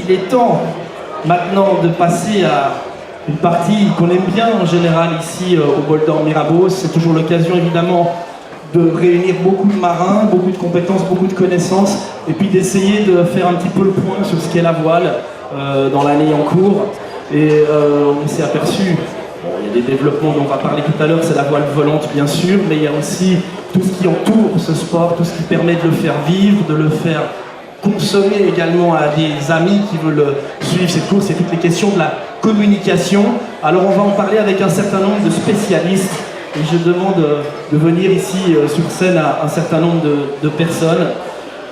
il est temps maintenant de passer à une partie qu'on aime bien en général ici au Bol d'Or Mirabeau. C'est toujours l'occasion évidemment de réunir beaucoup de marins, beaucoup de compétences, beaucoup de connaissances, et puis d'essayer de faire un petit peu le point sur ce qu'est la voile dans l'année en cours. Et on s'est aperçu, bon, il y a des développements dont on va parler tout à l'heure, c'est la voile volante bien sûr, mais il y a aussi tout ce qui entoure ce sport, tout ce qui permet de le faire vivre, de le faire consommer également à des amis qui veulent suivre cette course, et toutes les questions de la communication. Alors on va en parler avec un certain nombre de spécialistes, et je demande de venir ici sur scène à un certain nombre de personnes.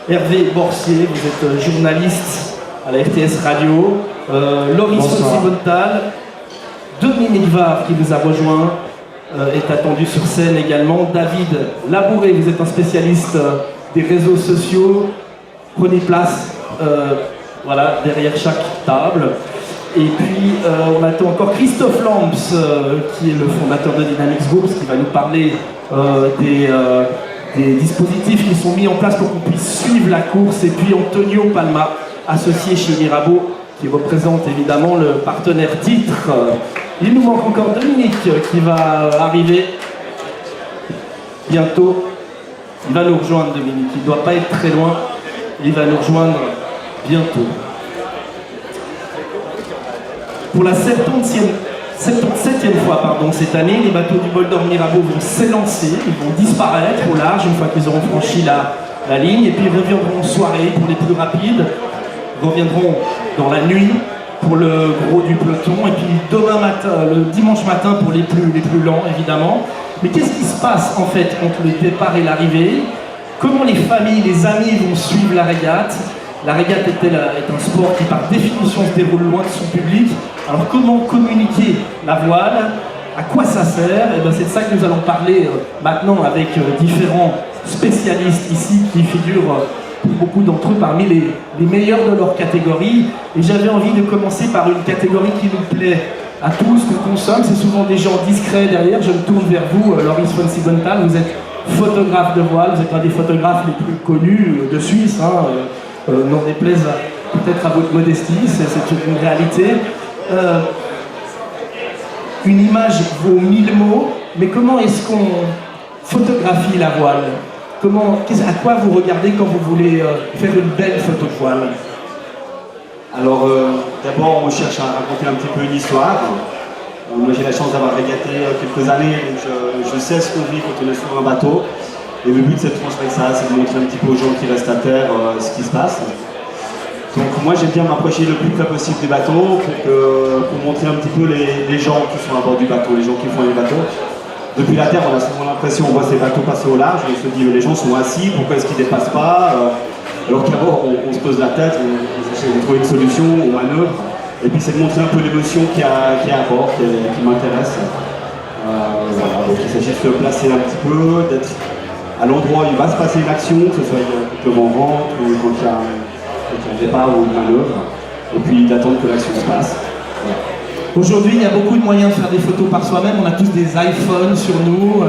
Hervé Borsier, vous êtes journaliste à la RTS Radio. Loris Fonsi-Bonnetal, Dominique Vard qui vous a rejoint est attendu sur scène également. David Labouré, vous êtes un spécialiste des réseaux sociaux. Prenez place voilà, derrière chaque table. Et puis on attend encore Christophe Lamps qui est le fondateur de Dynamics Group, qui va nous parler des dispositifs qui sont mis en place pour qu'on puisse suivre la course. Et puis Antonio Palma, associé chez Mirabeau, qui représente évidemment le partenaire titre. Il nous manque encore Dominique qui va arriver bientôt. Il va nous rejoindre, Dominique, il ne doit pas être très loin. Il va nous rejoindre bientôt. Pour la 77e fois cette année, les bateaux du Bol d'Or Mirabeau vont s'élancer, ils vont disparaître au large une fois qu'ils auront franchi la ligne, et puis ils reviendront en soirée pour les plus rapides, reviendront dans la nuit pour le gros du peloton, et puis demain matin, le dimanche matin pour les plus lents évidemment. Mais qu'est-ce qui se passe en fait entre le départ et l'arrivée? Comment les familles, les amis vont suivre la régate? La régate est un sport qui par définition se déroule loin de son public. Alors comment communiquer la voile? À quoi ça sert? Et bien c'est de ça que nous allons parler maintenant avec différents spécialistes ici qui figurent pour beaucoup d'entre eux parmi les meilleurs de leur catégorie. Et j'avais envie de commencer par une catégorie qui nous plaît à tous, qu'on consomme. C'est souvent des gens discrets derrière. Je me tourne vers vous, Loris Fonsi-Bonnetal. Vous êtes photographe de voile, vous êtes un des photographes les plus connus de Suisse, n'en déplaise peut-être à votre modestie, c'est une réalité. Une image vaut 1000 mots, mais comment est-ce qu'on photographie la voile? À quoi vous regardez quand vous voulez faire une belle photo de voile? Alors, d'abord, on cherche à raconter un petit peu une histoire. Moi, j'ai la chance d'avoir régaté quelques années, donc je sais ce qu'on vit quand on est sur un bateau. Et le but, c'est de transmettre ça, c'est de montrer un petit peu aux gens qui restent à terre ce qui se passe. Donc moi, j'aime bien m'approcher le plus près possible des bateaux pour montrer un petit peu les gens qui sont à bord du bateau, les gens qui font les bateaux. Depuis la terre, on a souvent l'impression, on voit ces bateaux passer au large, on se dit les gens sont assis, pourquoi est-ce qu'ils ne dépassent pas? Alors qu'à bord, on se pose la tête, on essaie de trouver une solution, on manœuvre. Et puis c'est de montrer un peu l'émotion qu'il y a à bord, qui m'intéresse. Voilà, donc il s'agit de se placer un petit peu, d'être à l'endroit où il va se passer une action, que ce soit le vent rentre ou quand il y a un départ ou une manœuvre, et puis d'attendre que l'action se passe. Voilà. Aujourd'hui, il y a beaucoup de moyens de faire des photos par soi-même. On a tous des iPhones sur nous,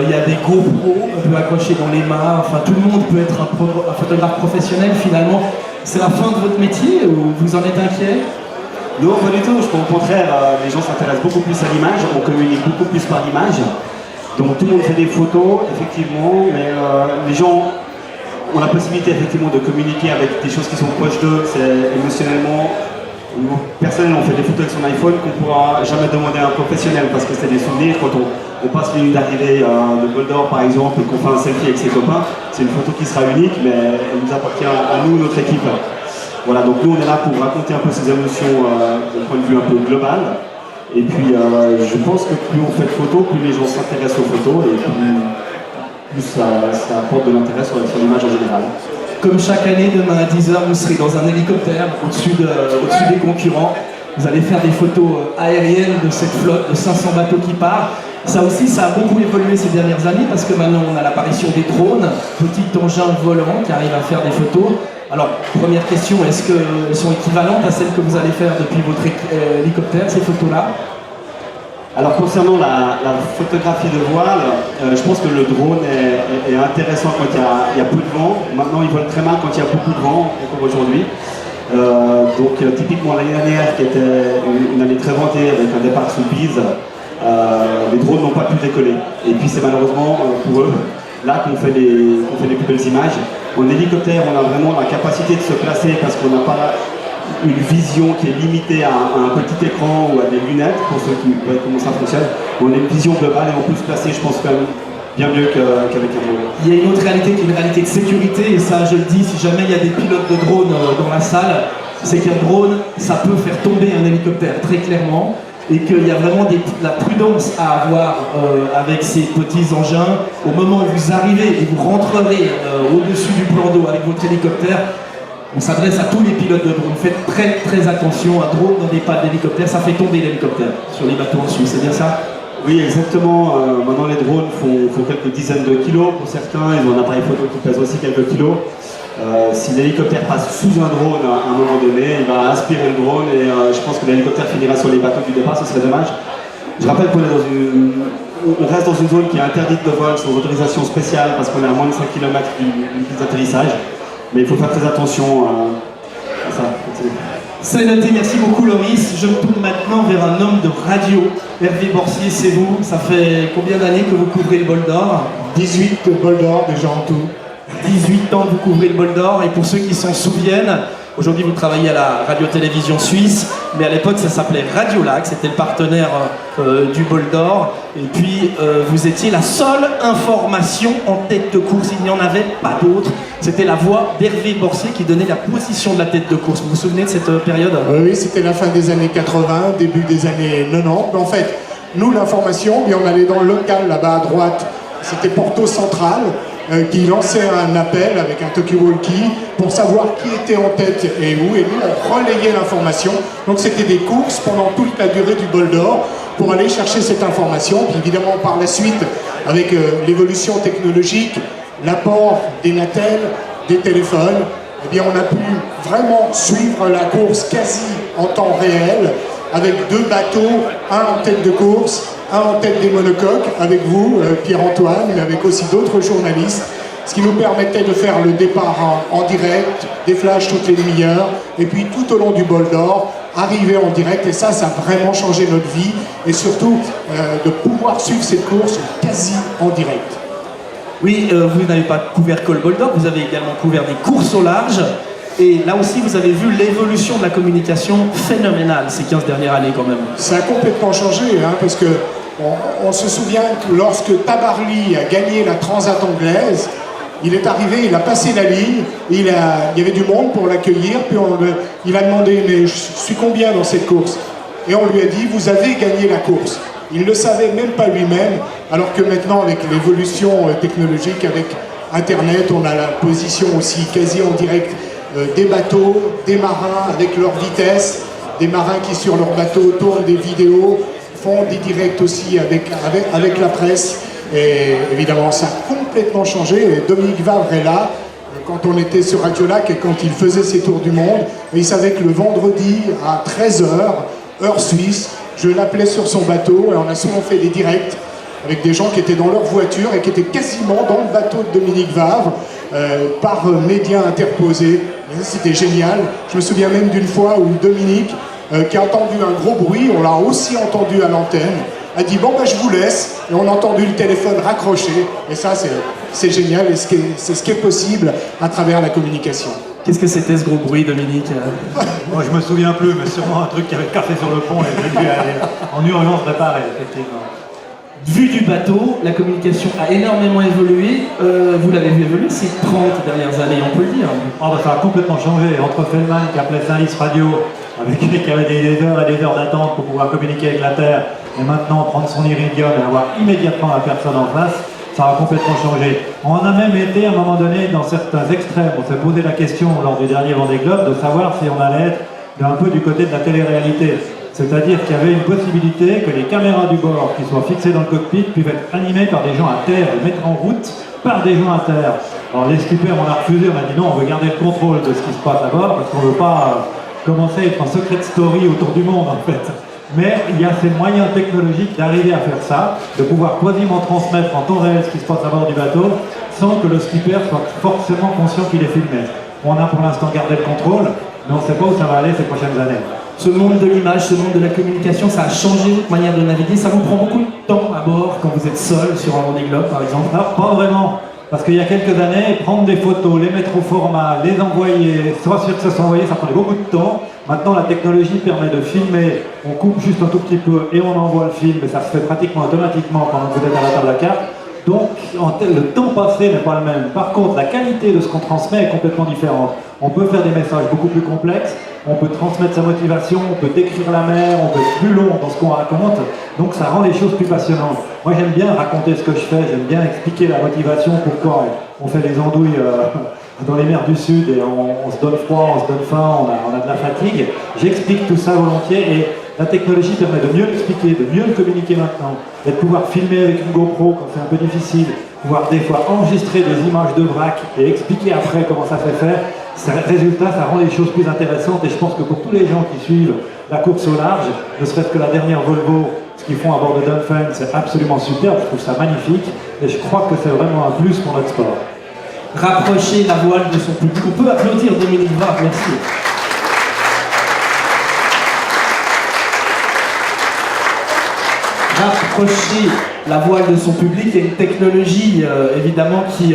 il y a des GoPro, on peut accrocher dans les mains, enfin tout le monde peut être un photographe professionnel finalement. C'est la fin de votre métier ou vous en êtes inquiet? Non, pas du tout. Je pense au contraire, les gens s'intéressent beaucoup plus à l'image, on communique beaucoup plus par l'image. Donc tout le monde fait des photos, effectivement, mais les gens ont la possibilité effectivement de communiquer avec des choses qui sont proches d'eux. C'est émotionnellement, au niveau personnel, on fait des photos avec son iPhone qu'on ne pourra jamais demander à un professionnel parce que c'est des souvenirs. Quand on passe les lignes d'arrivée de Bol d'Or par exemple, et qu'on fait un selfie avec ses copains, c'est une photo qui sera unique, mais elle nous appartient à nous, notre équipe. Voilà, donc nous on est là pour raconter un peu ces émotions d'un point de vue un peu global. Et puis je pense que plus on fait de photos, plus les gens s'intéressent aux photos et plus ça apporte de l'intérêt sur l'image en général. Comme chaque année, demain à 10h, vous serez dans un hélicoptère au-dessus des concurrents. Vous allez faire des photos aériennes de cette flotte de 500 bateaux qui part. Ça aussi, ça a beaucoup évolué ces dernières années parce que maintenant on a l'apparition des drones, petits engins volants qui arrivent à faire des photos. Alors, première question, est-ce qu'elles sont équivalentes à celles que vous allez faire depuis votre hélicoptère, ces photos-là? Alors concernant la photographie de voile, je pense que le drone est intéressant quand il y a peu de vent. Maintenant il vole très mal quand il y a beaucoup de vent, comme aujourd'hui. Typiquement l'année dernière, qui était une année très vantée avec un départ sous Pise, les drones n'ont pas pu décoller. Et puis c'est malheureusement pour eux là qu'on fait les plus belles images. En hélicoptère, on a vraiment la capacité de se placer parce qu'on n'a pas une vision qui est limitée à un petit écran ou à des lunettes, pour ceux qui voient comment ça fonctionne. On a une vision globale et on peut se placer, je pense, quand même bien mieux qu'avec un drone. Il y a une autre réalité qui est une réalité de sécurité, et ça je le dis, si jamais il y a des pilotes de drones dans la salle, c'est qu'un drone, ça peut faire tomber un hélicoptère, très clairement, et qu'il y a vraiment de la prudence à avoir avec ces petits engins. Au moment où vous arrivez et vous rentrerez au-dessus du plan d'eau avec votre hélicoptère, on s'adresse à tous les pilotes de drone. Faites très très attention, un drone dans des pattes d'hélicoptère, ça fait tomber l'hélicoptère sur les bateaux en Suisse, c'est bien ça? Oui, exactement. Maintenant, les drones font quelques dizaines de kilos pour certains. Ils ont un appareil photo qui pèse aussi quelques kilos. Si l'hélicoptère passe sous un drone à un moment donné, il va aspirer le drone et je pense que l'hélicoptère finira sur les bateaux du départ, ce serait dommage. Je rappelle qu'on est on reste dans une zone qui est interdite de vol sans autorisation spéciale parce qu'on est à moins de 5 km d'une piste d'atterrissage. Mais il faut faire très attention à ça. C'est noté, merci beaucoup Loris. Je me tourne maintenant vers un homme de radio. Hervé Borsier, c'est vous. Ça fait combien d'années que vous couvrez le bol d'or? 18 bols d'or déjà en tout. 18 ans que vous couvrez le bol d'or, et pour ceux qui s'en souviennent, aujourd'hui vous travaillez à la radio-télévision suisse, mais à l'époque ça s'appelait Radiolac, c'était le partenaire du bol d'or, et puis vous étiez la seule information en tête de course, il n'y en avait pas d'autre, c'était la voix d'Hervé Borsier qui donnait la position de la tête de course. Vous vous souvenez de cette période? Oui, c'était la fin des années 80, début des années 90, mais en fait, nous l'information, on allait dans le local là-bas à droite, c'était Porto Central, qui lançait un appel avec un talkie-walkie pour savoir qui était en tête et où, et nous on relayait l'information. Donc c'était des courses pendant toute la durée du bol d'or pour aller chercher cette information. Puis évidemment par la suite, avec l'évolution technologique, l'apport des Natel, des téléphones, eh bien on a pu vraiment suivre la course quasi en temps réel avec deux bateaux, un en tête de course, un en tête des monocoques, avec vous, Pierre-Antoine, mais avec aussi d'autres journalistes, ce qui nous permettait de faire le départ en direct, des flashs toutes les demi-heures, et puis tout au long du bol d'or, arriver en direct, et ça a vraiment changé notre vie, et surtout de pouvoir suivre cette course quasi en direct. Oui, vous n'avez pas couvert que le bol d'or, vous avez également couvert des courses au large. Et là aussi, vous avez vu l'évolution de la communication phénoménale ces 15 dernières années quand même. Ça a complètement changé, hein, parce que on se souvient que lorsque Tabarly a gagné la Transat anglaise, il est arrivé, il a passé la ligne, il y avait du monde pour l'accueillir, puis il a demandé « mais je suis combien dans cette course ?» Et on lui a dit « vous avez gagné la course ». Il ne le savait même pas lui-même, alors que maintenant avec l'évolution technologique, avec Internet, on a la position aussi quasi en direct des bateaux, des marins avec leur vitesse, des marins qui sur leur bateau tournent des vidéos, font des directs aussi avec la presse. Et évidemment, ça a complètement changé. Et Dominique Vavre est là, quand on était sur Radiolac et quand il faisait ses tours du monde. Et il savait que le vendredi à 13h, heure suisse, je l'appelais sur son bateau et on a souvent fait des directs avec des gens qui étaient dans leur voiture et qui étaient quasiment dans le bateau de Dominique Vavre par médias interposés. C'était génial. Je me souviens même d'une fois où Dominique, qui a entendu un gros bruit, on l'a aussi entendu à l'antenne, a dit « bon ben je vous laisse » et on a entendu le téléphone raccrocher. Et ça c'est génial et c'est ce qui est possible à travers la communication. Qu'est-ce que c'était ce gros bruit, Dominique? Moi je me souviens plus, mais sûrement un truc qui avait café sur le pont et j'ai dû aller en urgence réparer, effectivement. Vu du bateau, la communication a énormément évolué. Vous l'avez vu évoluer ces 30 dernières années, on peut le dire. Oh, bah, ça a complètement changé. Entre Feldman qui appelait Saint-Lys Radio, avec qui avait des heures et des heures d'attente pour pouvoir communiquer avec la Terre, et maintenant prendre son iridium et avoir immédiatement la personne en face, ça a complètement changé. On a même été à un moment donné dans certains extrêmes. On s'est posé la question lors du dernier Vendée Globe de savoir si on allait être un peu du côté de la télé-réalité. C'est-à-dire qu'il y avait une possibilité que les caméras du bord qui soient fixées dans le cockpit puissent être animées par des gens à terre et mettre en route par des gens à terre. Alors les skippers, on a refusé, on a dit non, on veut garder le contrôle de ce qui se passe à bord parce qu'on ne veut pas commencer à être en secret story autour du monde en fait. Mais il y a ces moyens technologiques d'arriver à faire ça, de pouvoir quasiment transmettre en temps réel ce qui se passe à bord du bateau sans que le skipper soit forcément conscient qu'il est filmé. On a pour l'instant gardé le contrôle, mais on ne sait pas où ça va aller ces prochaines années. Ce monde de l'image, ce monde de la communication, ça a changé votre manière de naviguer. Ça vous prend beaucoup de temps à bord quand vous êtes seul sur un Vendée Globe, par exemple? Alors, pas vraiment. Parce qu'il y a quelques années, prendre des photos, les mettre au format, les envoyer, soit sûr que ça soit envoyé, ça prenait beaucoup de temps. Maintenant, la technologie permet de filmer, on coupe juste un tout petit peu et on envoie le film, et ça se fait pratiquement automatiquement pendant que vous êtes à la table à carte. Donc, le temps passé n'est pas le même. Par contre, la qualité de ce qu'on transmet est complètement différente. On peut faire des messages beaucoup plus complexes, on peut transmettre sa motivation, on peut décrire la mer, on peut être plus long dans ce qu'on raconte, donc ça rend les choses plus passionnantes. Moi j'aime bien raconter ce que je fais, j'aime bien expliquer la motivation, pourquoi on fait les andouilles dans les mers du Sud et on se donne froid, on se donne faim, on a de la fatigue. J'explique tout ça volontiers et la technologie permet de mieux l'expliquer, de mieux le communiquer maintenant, et de pouvoir filmer avec une GoPro quand c'est un peu difficile, pouvoir des fois enregistrer des images de vrac et expliquer après comment ça fait faire. Résultat, ça rend les choses plus intéressantes et je pense que pour tous les gens qui suivent la course au large, ne serait-ce que la dernière Volvo, ce qu'ils font à bord de Dolphin, c'est absolument superbe, je trouve ça magnifique et je crois que c'est vraiment un plus pour notre sport. Rapprocher la voile de son public. On peut applaudir Dominique Brave, merci. Rapprocher la voile de son public, il y a une technologie évidemment qui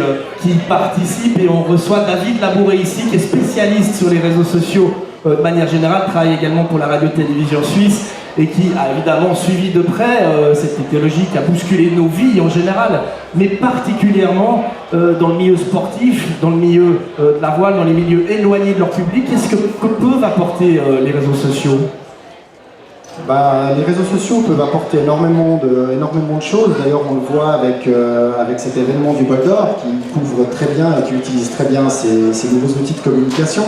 participe et on reçoit David Labouré ici qui est spécialiste sur les réseaux sociaux de manière générale, travaille également pour la radio-télévision suisse et qui a évidemment suivi de près cette technologie qui a bousculé nos vies en général, mais particulièrement dans le milieu sportif, dans le milieu de la voile, dans les milieux éloignés de leur public. Qu'est-ce que peuvent apporter les réseaux sociaux ? Les réseaux sociaux peuvent apporter énormément de choses. D'ailleurs, on le voit avec cet événement du Bol d'Or qui couvre très bien et qui utilise très bien ces nouveaux outils de communication.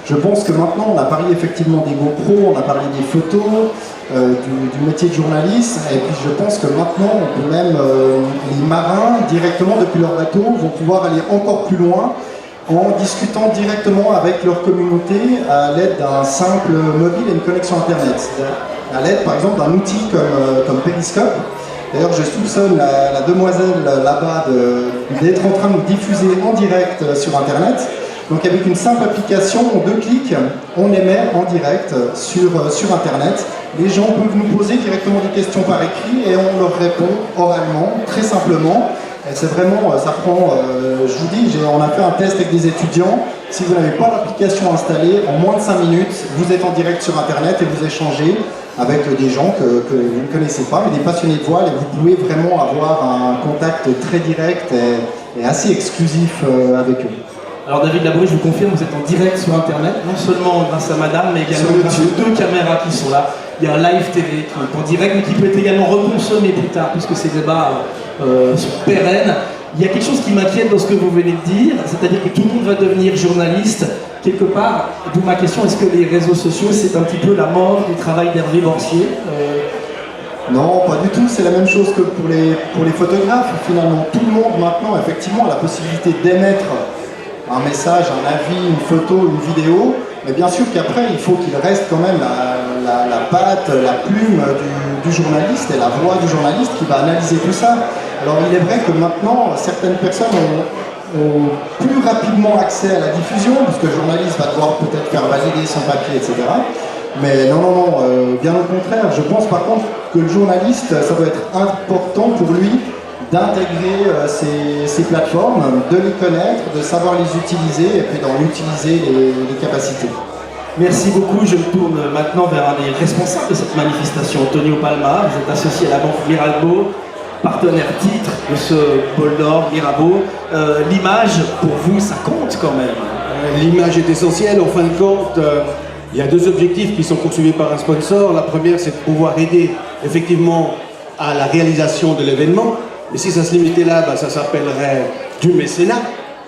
Je pense que maintenant, on a parlé effectivement des GoPro, on a parlé des photos, du métier de journaliste, et puis je pense que maintenant, on peut même, les marins, directement depuis leur bateau, vont pouvoir aller encore plus loin en discutant directement avec leur communauté à l'aide d'un simple mobile et une connexion Internet. À l'aide par exemple d'un outil comme Periscope. D'ailleurs je soupçonne la demoiselle là-bas d'être en train de diffuser en direct sur Internet. Donc avec une simple application, en 2 clics, on émet en direct sur Internet. Les gens peuvent nous poser directement des questions par écrit et on leur répond oralement, très simplement. Et c'est vraiment, ça prend, je vous dis, on a fait un test avec des étudiants. Si vous n'avez pas l'application installée, en moins de 5 minutes, vous êtes en direct sur Internet et vous échangez avec des gens que vous ne connaissez pas, mais des passionnés de voile, et vous pouvez vraiment avoir un contact très direct et assez exclusif avec eux. Alors David Labouré, je vous confirme, vous êtes en direct sur Internet, non seulement grâce à madame, mais également grâce aux 2 caméras qui sont là. Il y a un live TV qui est en direct, mais qui peut être également reconsommé plus tard, puisque ces débats sont pérennes. Il y a quelque chose qui m'inquiète dans ce que vous venez de dire, c'est-à-dire que tout le monde va devenir journaliste. Quelque part, d'où ma question, est-ce que les réseaux sociaux, c'est un petit peu la mort du travail d'Hervé Borsier Non, pas du tout, c'est la même chose que pour les photographes. Finalement, tout le monde maintenant, effectivement, a la possibilité d'émettre un message, un avis, une photo, une vidéo, mais bien sûr qu'après, il faut qu'il reste quand même la patte, la plume du journaliste et la voix du journaliste qui va analyser tout ça. Alors il est vrai que maintenant, certaines personnes ont plus rapidement accès à la diffusion, parce que le journaliste va devoir peut-être faire valider son papier, etc. Mais non, bien au contraire. Je pense par contre que le journaliste, ça doit être important pour lui d'intégrer ces plateformes, de les connaître, de savoir les utiliser et puis d'en utiliser les capacités. Merci beaucoup. Je me tourne maintenant vers un des responsables de cette manifestation, Antonio Palma. Vous êtes associé à la Banque Mirabeau, partenaire titre de ce Bol d'Or Mirabeau. L'image, pour vous, ça compte quand même. L'image est essentielle. En fin de compte, il y a 2 objectifs qui sont poursuivis par un sponsor. La première, c'est de pouvoir aider effectivement à la réalisation de l'événement. Et si ça se limitait là, ça s'appellerait du mécénat,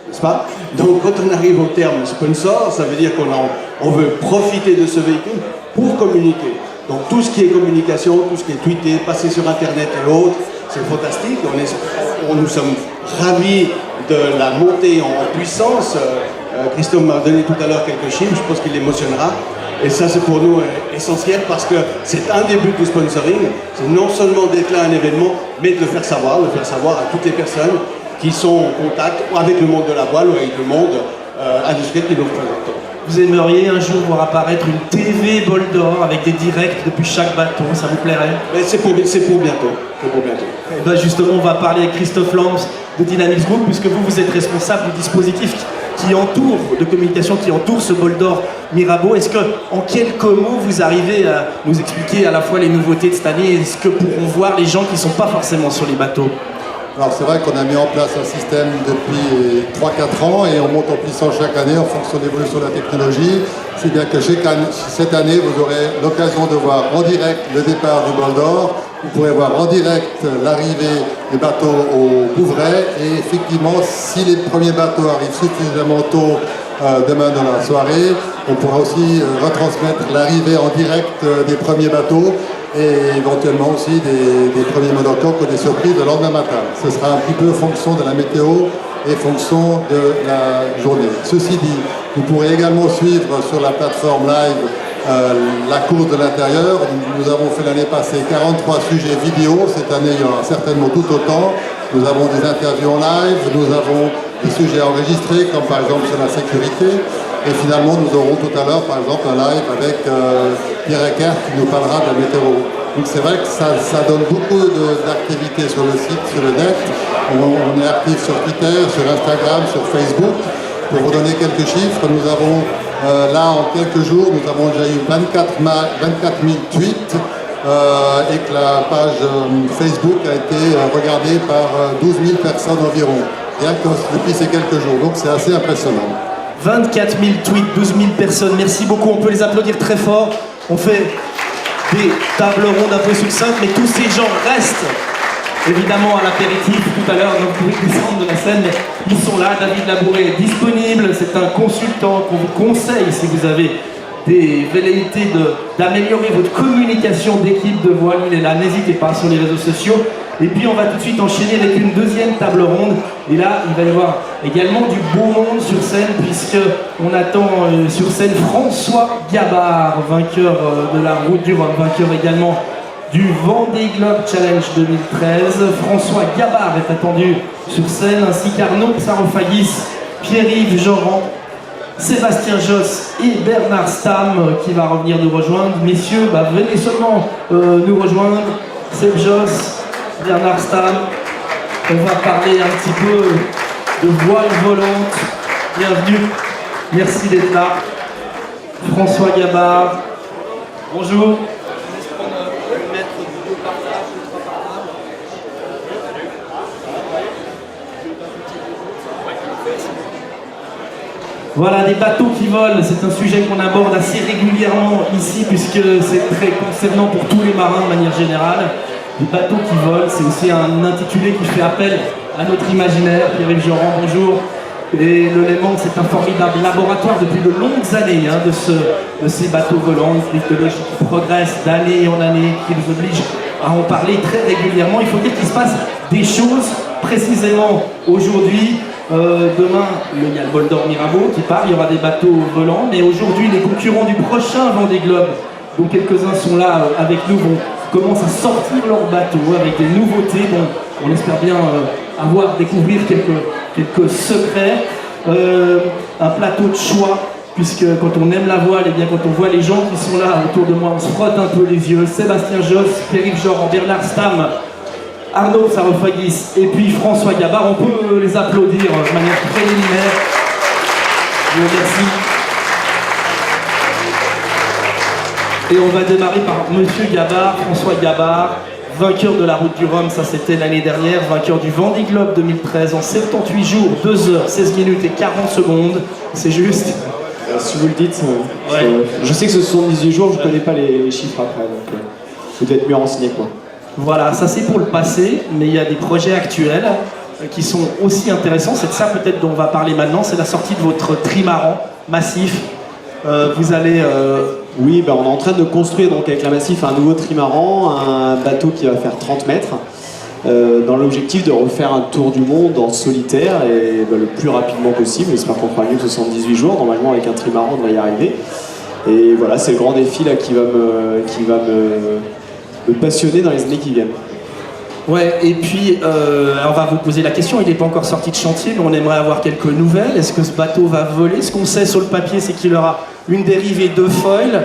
n'est-ce pas? Donc quand on arrive au terme sponsor, ça veut dire qu'on veut profiter de ce véhicule pour communiquer. Donc tout ce qui est communication, tout ce qui est tweeté, passé sur Internet et autres, c'est fantastique. Nous sommes ravis de la montée en puissance. Christophe m'a donné tout à l'heure quelques chiffres, je pense qu'il émotionnera. Et ça, c'est pour nous essentiel parce que c'est un des buts du sponsoring. C'est non seulement d'être là à un événement, mais de le faire savoir à toutes les personnes qui sont en contact avec le monde de la voile ou avec le monde industriel qui nous représente. vous aimeriez un jour voir apparaître une TV Bol d'Or avec des directs depuis chaque bateau, ça vous plairait? Mais c'est pour bientôt. C'est pour bientôt. Et ben justement, on va parler avec Christophe Lambs de Dynamics Group, puisque vous êtes responsable du dispositif de communication qui entoure ce Bol d'Or Mirabeau. Est-ce que, en quelques mots, vous arrivez à nous expliquer à la fois les nouveautés de cette année et ce que pourront voir les gens qui ne sont pas forcément sur les bateaux? Alors c'est vrai qu'on a mis en place un système depuis 3-4 ans et on monte en puissance chaque année en fonction de l'évolution de la technologie. C'est bien que cette année, vous aurez l'occasion de voir en direct le départ du Bol d'Or. Vous pourrez voir en direct l'arrivée des bateaux au Bouvray. Et effectivement, si les premiers bateaux arrivent suffisamment tôt demain dans la soirée, on pourra aussi retransmettre l'arrivée en direct des premiers bateaux et éventuellement aussi des premiers monocoques ou des surprises le lendemain matin. Ce sera un petit peu fonction de la météo et fonction de la journée. Ceci dit, vous pourrez également suivre sur la plateforme live la course de l'intérieur. Nous avons fait l'année passée 43 sujets vidéo. Cette année, il y aura certainement tout autant. Nous avons des interviews en live, nous avons des sujets enregistrés, comme par exemple sur la sécurité. Et finalement, nous aurons tout à l'heure, par exemple, un live avec Pierre Eckert qui nous parlera de la météo. Donc c'est vrai que ça donne beaucoup d'activités sur le site, sur le net. On est actif sur Twitter, sur Instagram, sur Facebook. Pour vous donner quelques chiffres, nous avons là, en quelques jours, nous avons déjà eu 24 000 tweets et que la page Facebook a été regardée par 12 000 personnes environ, rien que depuis ces quelques jours. Donc c'est assez impressionnant. 24 000 tweets, 12 000 personnes, merci beaucoup, on peut les applaudir très fort. On fait des tables rondes un peu succinctes, mais tous ces gens restent évidemment à l'apéritif tout à l'heure, donc vous pouvez descendre de la scène, mais ils sont là. David Labouré est disponible, c'est un consultant qu'on vous conseille si vous avez des velléités d'améliorer votre communication d'équipe de voile. Il est là, n'hésitez pas sur les réseaux sociaux. Et puis on va tout de suite enchaîner avec une deuxième table ronde. Et là, il va y avoir également du beau monde sur scène, puisqu'on attend sur scène François Gabard, vainqueur de la Route du Rhum, vainqueur également du Vendée Globe Challenge 2013. François Gabard est attendu sur scène, ainsi qu'Arnaud Psarophagis, Pierre-Yves Joran, Sébastien Josse et Bernard Stam qui va revenir nous rejoindre. Messieurs, venez seulement nous rejoindre. Seb Josse, Bernard Stam, on va parler un petit peu de voile volante. Bienvenue, merci d'être là. François Gabard, bonjour. Voilà, des bateaux qui volent, c'est un sujet qu'on aborde assez régulièrement ici puisque c'est très concernant pour tous les marins de manière générale. Les bateaux qui volent, c'est aussi un intitulé qui fait appel à notre imaginaire. Pierre-Yves Joran, bonjour. Et le Léman, c'est un formidable laboratoire depuis de longues années de ces bateaux volants, une technologie qui progresse d'année en année, qui nous oblige à en parler très régulièrement. Il faut dire qu'il se passe des choses précisément aujourd'hui. Demain, il y a le Bol d'Or Mirabeau qui part, il y aura des bateaux volants, mais aujourd'hui, les concurrents du prochain Vendée Globe, dont quelques-uns sont là avec nous, commencent à sortir leurs bateaux avec des nouveautés. Bon, on espère bien découvrir quelques secrets. Un plateau de choix, puisque quand on aime la voile, et bien quand on voit les gens qui sont là autour de moi, on se frotte un peu les yeux. Sébastien Josse, Pierre-Yves Joran, Bernard Stam, Arnaud Psarophagis et puis François Gabard. On peut les applaudir de manière préliminaire. Je vous remercie. Et on va démarrer par Monsieur Gabard, François Gabard, vainqueur de la Route du Rhum, ça c'était l'année dernière, vainqueur du Vendée Globe 2013 en 78 jours, 2 h, 16 minutes et 40 secondes. C'est juste. Si vous le dites, ouais. Je sais que ce sont 18 jours, je ne connais pas les chiffres après, donc vous devez être mieux renseigné quoi. Voilà, ça c'est pour le passé, mais il y a des projets actuels qui sont aussi intéressants. C'est de ça peut-être dont on va parler maintenant, c'est la sortie de votre trimaran massif. Vous allez... Oui, on est en train de construire donc, avec la Massif un nouveau trimaran, un bateau qui va faire 30 mètres, dans l'objectif de refaire un tour du monde en solitaire et le plus rapidement possible. J'espère qu'on fera mieux que 78 jours. Normalement, avec un trimaran, on devrait y arriver. Et voilà, c'est le grand défi là, qui va me passionner dans les années qui viennent. Ouais, et puis on va vous poser la question, il n'est pas encore sorti de chantier, mais on aimerait avoir quelques nouvelles. Est-ce que ce bateau va voler? Ce qu'on sait sur le papier, c'est qu'il aura une dérive et 2 foils.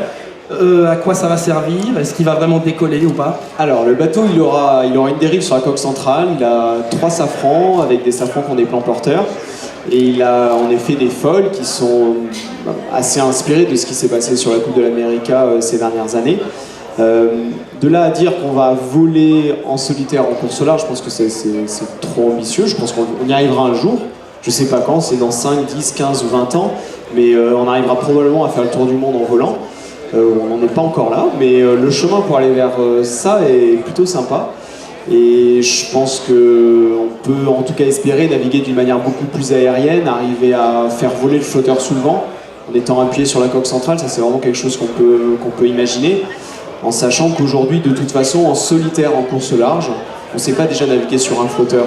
À quoi ça va servir? Est-ce qu'il va vraiment décoller ou pas? Alors le bateau il aura une dérive sur la coque centrale, il a 3 safrans avec des safrans qui ont des plans porteurs et il a en effet des foils qui sont assez inspirés de ce qui s'est passé sur la Coupe de l'América ces dernières années. De là à dire qu'on va voler en solitaire en course au large, je pense que c'est trop ambitieux, je pense qu'on y arrivera un jour, je sais pas quand, c'est dans 5, 10, 15 ou 20 ans, mais on arrivera probablement à faire le tour du monde en volant. On n'en est pas encore là, mais le chemin pour aller vers ça est plutôt sympa. Et je pense qu'on peut en tout cas espérer naviguer d'une manière beaucoup plus aérienne, arriver à faire voler le flotteur sous le vent, en étant appuyé sur la coque centrale. Ça, c'est vraiment quelque chose qu'on peut imaginer, en sachant qu'aujourd'hui, de toute façon, en solitaire, en course large, on ne sait pas déjà naviguer sur un flotteur.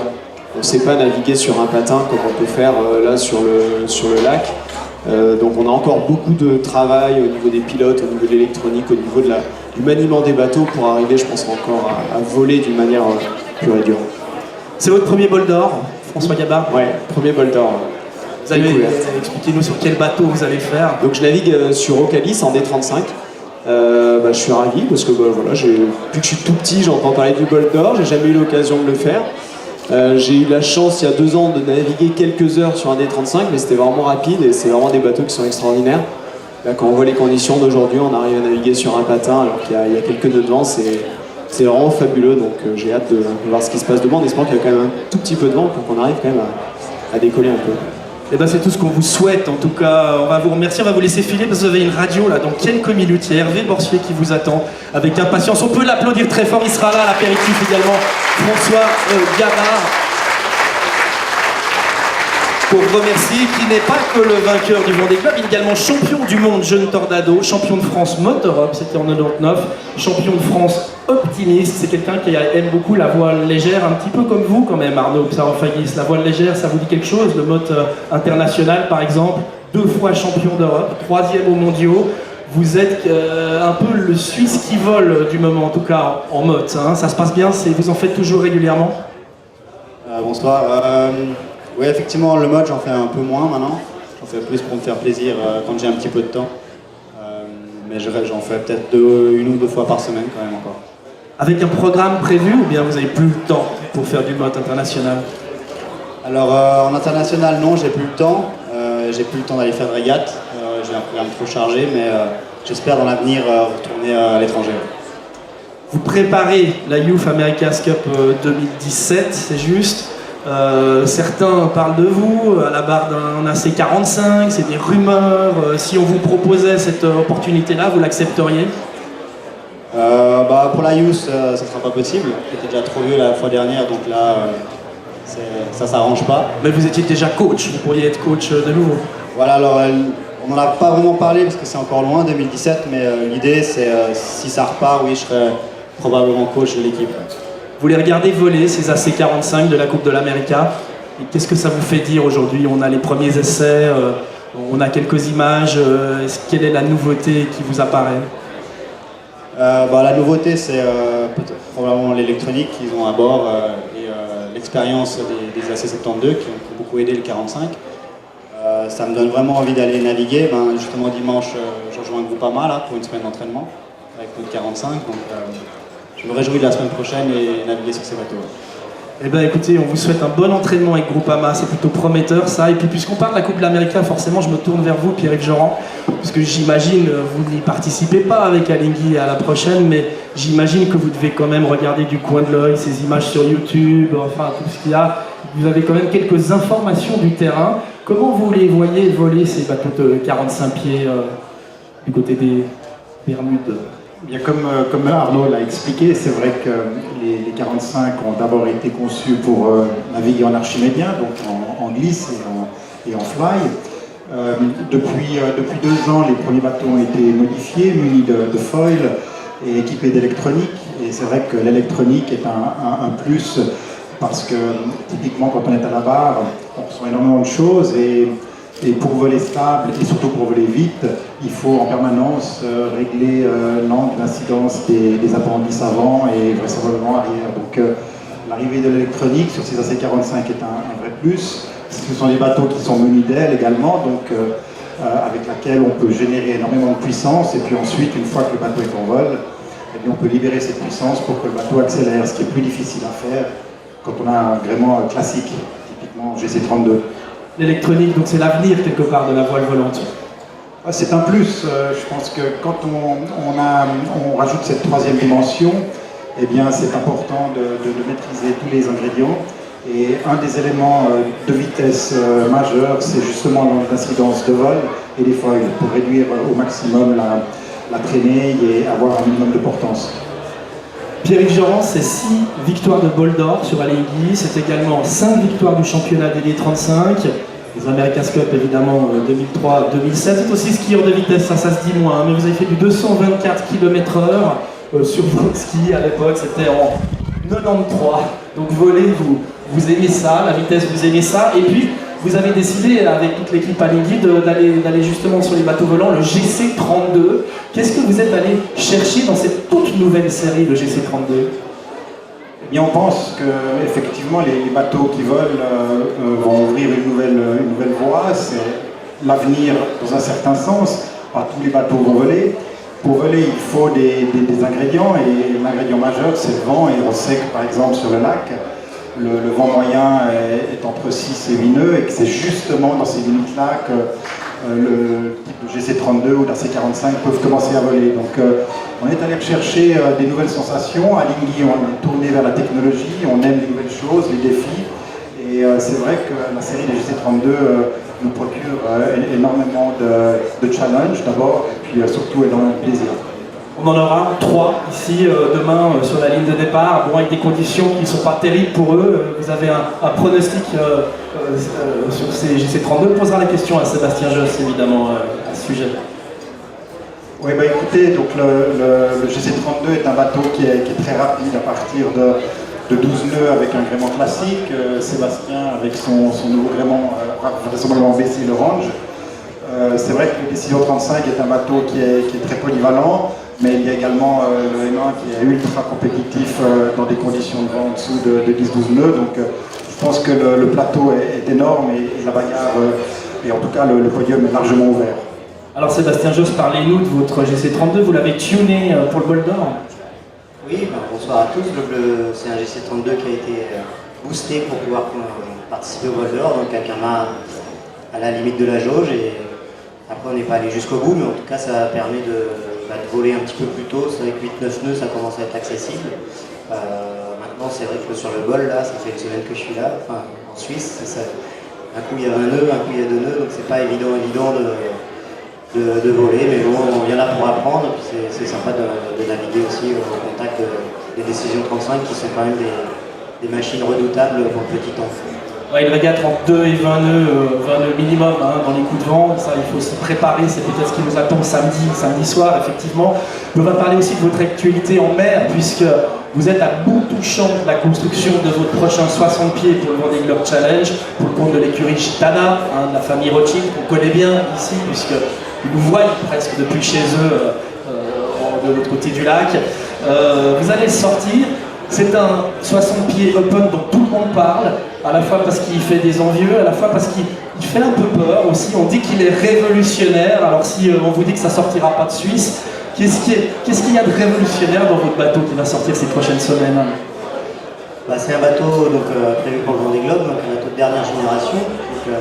On ne sait pas naviguer sur un patin comme on peut faire là sur le lac. Donc on a encore beaucoup de travail au niveau des pilotes, au niveau de l'électronique, au niveau du maniement des bateaux pour arriver, je pense, encore à voler d'une manière pure et dure. C'est votre premier bol d'or, François Gabard? Ouais, premier bol d'or. Vous allez expliquez-nous sur quel bateau vous allez faire. Donc je navigue sur Ocalis en D35. Je suis ravi parce que voilà, depuis que je suis tout petit, j'entends parler du bol d'or, j'ai jamais eu l'occasion de le faire. J'ai eu la chance il y a 2 ans de naviguer quelques heures sur un D35, mais c'était vraiment rapide et c'est vraiment des bateaux qui sont extraordinaires. Là, quand on voit les conditions d'aujourd'hui, on arrive à naviguer sur un patin alors qu'il y a quelques nœuds de vent, c'est vraiment fabuleux. Donc j'ai hâte de voir ce qui se passe demain, en espérant qu'il y a quand même un tout petit peu de vent pour qu'on arrive quand même à décoller un peu. Et ben c'est tout ce qu'on vous souhaite. En tout cas, on va vous remercier, on va vous laisser filer parce que vous avez une radio là dans quelques minutes. Il y a Hervé Borsier qui vous attend avec impatience. On peut l'applaudir très fort, il sera là à l'apéritif également. François Gabard. Pour remercier, qui n'est pas que le vainqueur du Vendée Globe, il est également champion du monde jeune Tornado, champion de France Motorhop, c'était en 99, champion de France optimiste. C'est quelqu'un qui aime beaucoup la voile légère, un petit peu comme vous quand même, Arnaud Psarofagis. La voile légère, ça vous dit quelque chose? Le motte international par exemple, 2 fois champion d'Europe, 3e aux mondiaux. Vous êtes un peu le Suisse qui vole du moment, en tout cas en motte. Hein. Ça se passe bien, vous en faites toujours régulièrement? Bonsoir. Oui, effectivement, le mode, j'en fais un peu moins maintenant. J'en fais plus pour me faire plaisir quand j'ai un petit peu de temps. Mais j'en fais peut-être 1 ou 2 fois par semaine quand même encore. Avec un programme prévu ou bien vous n'avez plus le temps pour faire du mode international? Alors, en international, non, j'ai plus le temps. J'ai plus le temps d'aller faire de régate. J'ai un programme trop chargé, mais j'espère dans l'avenir retourner à l'étranger. Vous préparez la Youth America's Cup 2017, c'est juste. Certains parlent de vous à la barre d'un AC45, c'est des rumeurs. Si on vous proposait cette opportunité-là, vous l'accepteriez? Pour la Youth, ça ne sera pas possible. J'étais déjà trop vieux la fois dernière, donc là, ça s'arrange pas. Mais vous étiez déjà coach, vous pourriez être coach de nouveau. Voilà, alors on n'en a pas vraiment parlé parce que c'est encore loin, 2017, mais l'idée c'est si ça repart, oui, je serai probablement coach de l'équipe. Vous les regardez voler, ces AC45 de la Coupe de l'América. Et qu'est-ce que ça vous fait dire aujourd'hui? On a les premiers essais, on a quelques images. Quelle est la nouveauté qui vous apparaît? La nouveauté, c'est probablement l'électronique qu'ils ont à bord et l'expérience des AC72 qui ont beaucoup aidé le 45. Ça me donne vraiment envie d'aller naviguer. Justement, dimanche, je rejoins Groupama là, pour une semaine d'entraînement avec notre 45. Donc, je me réjouis de la semaine prochaine et naviguer sur ces bateaux. Eh bien écoutez, on vous souhaite un bon entraînement avec Groupama, c'est plutôt prometteur ça. Et puis puisqu'on parle de la Coupe de l'América, forcément je me tourne vers vous, Pierre-Yves Joran, puisque j'imagine, vous n'y participez pas avec Alinghi à la prochaine, mais j'imagine que vous devez quand même regarder du coin de l'œil ces images sur YouTube, enfin tout ce qu'il y a. Vous avez quand même quelques informations du terrain. Comment vous les voyez voler ces bateaux de 45 pieds du côté des Bermudes? Bien, comme Arnaud l'a expliqué, c'est vrai que les 45 ont d'abord été conçus pour naviguer en archimédien, donc en glisse et en fly. Depuis 2 ans, les premiers bateaux ont été modifiés, munis de foil et équipés d'électronique. Et c'est vrai que l'électronique est un plus parce que typiquement quand on est à la barre, on ressent énormément de choses et pour voler stable et surtout pour voler vite, il faut en permanence régler l'angle d'incidence des appendices avant et vraisemblablement arrière. Donc l'arrivée de l'électronique sur ces AC-45 est un vrai plus. Ce sont des bateaux qui sont munis d'ailes également, donc avec laquelle on peut générer énormément de puissance, et puis ensuite, une fois que le bateau est en vol, eh bien, on peut libérer cette puissance pour que le bateau accélère, ce qui est plus difficile à faire quand on a un gréement classique, typiquement GC32. L'électronique, donc c'est l'avenir quelque part de la voile volante. C'est un plus. Je pense que quand on rajoute cette troisième dimension, eh bien, c'est important de maîtriser tous les ingrédients. Et un des éléments de vitesse majeur, c'est justement l'incidence de vol et des foils pour réduire au maximum la traînée et avoir un minimum de portance. Pierre-Yves Jorrand, c'est 6 victoires de bol d'or sur Alinghi, c'est également 5 victoires du championnat DD35, les America's Cup évidemment 2003-2007, c'est aussi skieur de vitesse, ça se dit moins, mais vous avez fait du 224 km/h sur votre ski à l'époque, c'était en 93, donc voler, vous aimez ça, la vitesse vous aimez ça, et puis vous avez décidé avec toute l'équipe Alinghi d'aller justement sur les bateaux volants, le GC32. Qu'est-ce que vous êtes allé chercher dans cette toute nouvelle série, le GC32 ? Eh bien, on pense qu'effectivement les bateaux qui volent vont ouvrir une nouvelle voie, c'est l'avenir dans un certain sens, pas tous les bateaux vont voler. Pour voler, il faut des ingrédients, et l'ingrédient majeur c'est le vent, et on sait que par exemple sur le lac, le vent moyen est entre 6 et 8 nœuds, et que c'est justement dans ces limites-là que le type de GC32 ou d'AC45 peuvent commencer à voler. Donc on est allé rechercher des nouvelles sensations. À Alinghi, on est tourné vers la technologie, on aime les nouvelles choses, les défis, et c'est vrai que la série des GC32 nous procure énormément de challenges d'abord, et puis surtout énormément de plaisir. On en aura 3 ici demain sur la ligne de départ, bon, avec des conditions qui ne sont pas terribles pour eux. Vous avez un pronostic sur ces GC32. On posera la question à Sébastien Josse évidemment à ce sujet. Oui, bah écoutez, donc le GC32 est un bateau qui est très rapide à partir de 12 nœuds avec un gréement classique. Sébastien avec son nouveau gréement va vraisemblablement baisser le range. C'est vrai que le Décision 35 est un bateau qui est très polyvalent, mais il y a également le M1 qui est ultra compétitif dans des conditions de vent en dessous de 10-12 nœuds. Donc je pense que le plateau est énorme, et la bagarre, et en tout cas le podium est largement ouvert. Alors Sébastien Josse, parlez-nous de votre GC32, vous l'avez tuné pour le bol d'or. Oui, bonsoir à tous. C'est un GC32 qui a été boosté pour pouvoir participer au bol d'or, donc avec un mât à la limite de la jauge, et après on n'est pas allé jusqu'au bout, mais en tout cas ça permet de voler un petit peu plus tôt. C'est vrai que 8-9 nœuds ça commence à être accessible. Maintenant c'est vrai que sur le bol là, ça fait une semaine que je suis là, enfin en Suisse, un coup il y a 1 nœud, un coup il y a 2 nœuds, donc c'est pas évident de voler, mais bon, on vient là pour apprendre, et puis c'est sympa de naviguer aussi au contact des Décisions 35 qui sont quand même des machines redoutables pour le petit temps. Ouais, une régate entre 2 et 20 nœuds minimum dans les coups de vent, ça il faut s'y préparer, c'est peut-être ce qui nous attend samedi soir effectivement. On va parler aussi de votre actualité en mer, puisque vous êtes à bout touchant de la construction de votre prochain 60 pieds pour le Vendée Globe Challenge, pour le compte de l'écurie Gitana, de la famille Rothschild, qu'on connaît bien ici, puisqu'ils nous voient presque depuis chez eux de l'autre côté du lac. Vous allez sortir. C'est un 60 pieds open dont tout le monde parle, à la fois parce qu'il fait des envieux, à la fois parce qu'il fait un peu peur aussi. On dit qu'il est révolutionnaire, alors si on vous dit que ça sortira pas de Suisse, qu'est-ce qu'il y a de révolutionnaire dans votre bateau qui va sortir ces prochaines semaines ? C'est un bateau prévu pour le Vendée Globe, donc un bateau de dernière génération, donc,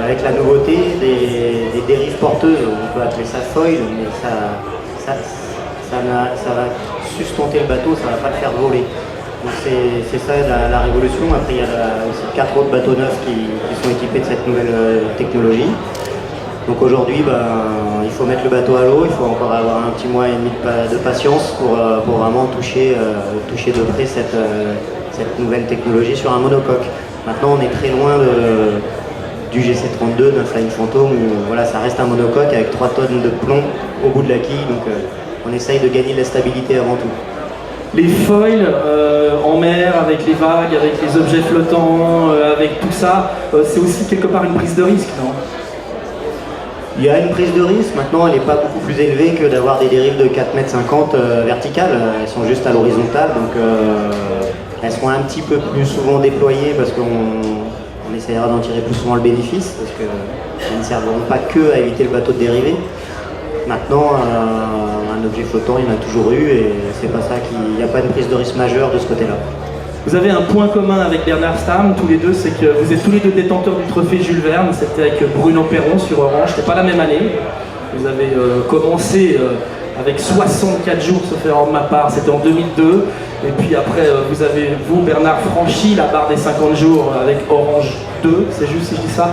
avec la nouveauté des dérives porteuses. On peut appeler ça foil, mais ça va sustenter le bateau, ça ne va pas le faire voler. Donc c'est ça la révolution. Après il y a aussi 4 autres bateaux neufs qui sont équipés de cette nouvelle technologie. Donc aujourd'hui il faut mettre le bateau à l'eau, il faut encore avoir un petit mois et demi de patience pour vraiment toucher de près cette nouvelle technologie sur un monocoque. Maintenant on est très loin du GC32, d'un Flying Phantom, où voilà, ça reste un monocoque avec 3 tonnes de plomb au bout de la quille, donc on essaye de gagner de la stabilité avant tout. Les foils en mer, avec les vagues, avec les objets flottants, avec tout ça, c'est aussi quelque part une prise de risque, non ? Il y a une prise de risque, maintenant elle n'est pas beaucoup plus élevée que d'avoir des dérives de 4,50 m verticales, elles sont juste à l'horizontale, donc elles seront un petit peu plus souvent déployées parce qu'on essaiera d'en tirer plus souvent le bénéfice, parce qu'elles ne serviront pas que à éviter le bateau de dériver. Maintenant, un objet flottant, il y en a toujours eu, et c'est pas ça il n'y a pas de prise de risque majeure de ce côté-là. Vous avez un point commun avec Bernard Stamm, tous les deux, c'est que vous êtes tous les deux détenteurs du trophée Jules Verne. C'était avec Bruno Perron sur Orange, c'était pas la même année. Vous avez commencé avec 64 jours, sauf erreur de ma part, c'était en 2002. Et puis après, vous, Bernard, franchi la barre des 50 jours avec Orange 2, c'est juste si je dis ça.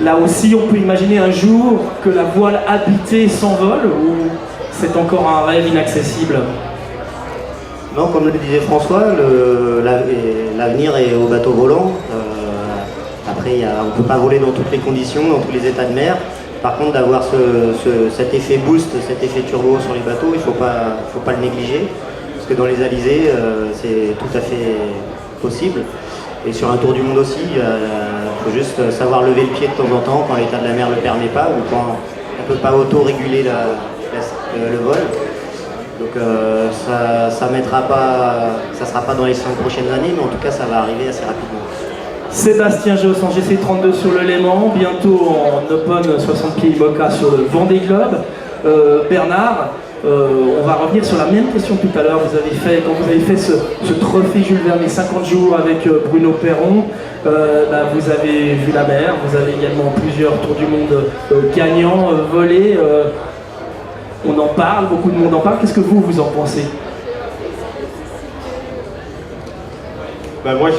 Là aussi, on peut imaginer un jour que la voile habitée s'envole, ou c'est encore un rêve inaccessible? Non, comme le disait François, l'avenir est au bateau volant. Après, on ne peut pas voler dans toutes les conditions, dans tous les états de mer. Par contre, d'avoir cet effet boost, cet effet turbo sur les bateaux, il ne faut pas le négliger. Parce que dans les alizés, c'est tout à fait possible. Et sur un tour du monde aussi, il faut juste savoir lever le pied de temps en temps quand l'état de la mer ne le permet pas, ou quand on ne peut pas auto-réguler le vol. Donc ça sera pas dans les 5 prochaines années, mais en tout cas ça va arriver assez rapidement. Sébastien Josse en GC32 sur le Léman, bientôt en Open 60 pieds IMOCA sur le Vendée Globe. Bernard, on va revenir sur la même question que tout à l'heure. Quand vous avez fait ce trophée Jules Verne, les 50 jours avec Bruno Perron, vous avez vu la mer, vous avez également plusieurs tours du monde gagnants, volés. On en parle, beaucoup de monde en parle. Qu'est-ce que vous en pensez? Moi,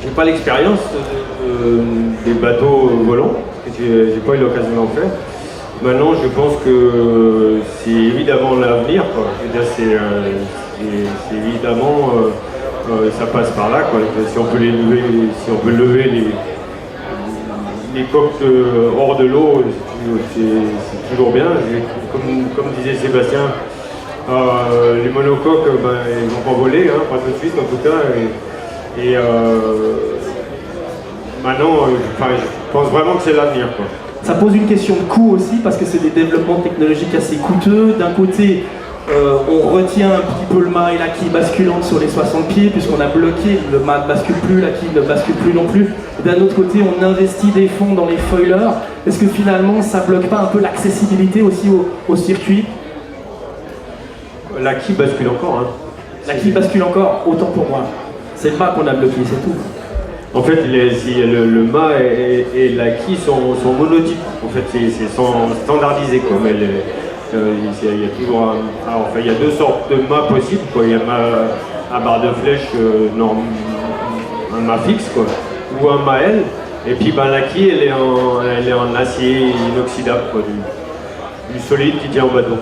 j'ai pas l'expérience des bateaux volants, parce que j'ai pas eu l'occasion d'en faire. Maintenant, je pense que c'est évidemment l'avenir, quoi. Je veux dire, c'est évidemment, ça passe par là, quoi. Si on peut lever les coques hors de l'eau, c'est toujours bien. Comme disait Sébastien, les monocoques, ils vont pas voler, hein, pas tout de suite en tout cas. Et maintenant, je pense vraiment que c'est l'avenir, quoi. Ça pose une question de coût aussi, parce que c'est des développements technologiques assez coûteux. D'un côté, on retient un petit peu le mât et la quille basculante sur les 60 pieds, puisqu'on a bloqué, le mât ne bascule plus, la quille ne bascule plus non plus. D'un autre côté, on investit des fonds dans les foilers. Est-ce que finalement, ça bloque pas un peu l'accessibilité aussi au circuit? La quille bascule encore. Hein. La quille bascule encore, autant pour moi. C'est le mât qu'on a bloqué, c'est tout. En fait, le mât et la quille sont monotypes. En fait, c'est standardisé, quoi. Mais il y a toujours il y a deux sortes de mâts possibles, quoi. Il y a un mât à barre de flèche, un mât fixe, quoi, ou un mât L. Et puis la quille, elle est en acier inoxydable, quoi, du solide qui tient au bateau.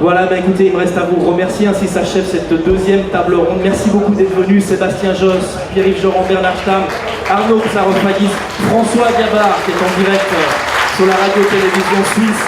Voilà, écoutez, il me reste à vous remercier, ainsi s'achève cette deuxième table ronde. Merci beaucoup d'être venus, Sébastien Josse, Pierre-Yves Jorand, Bernard Stamm, Arnaud Psarofagis, François Gabard qui est en direct sur la radio-télévision suisse.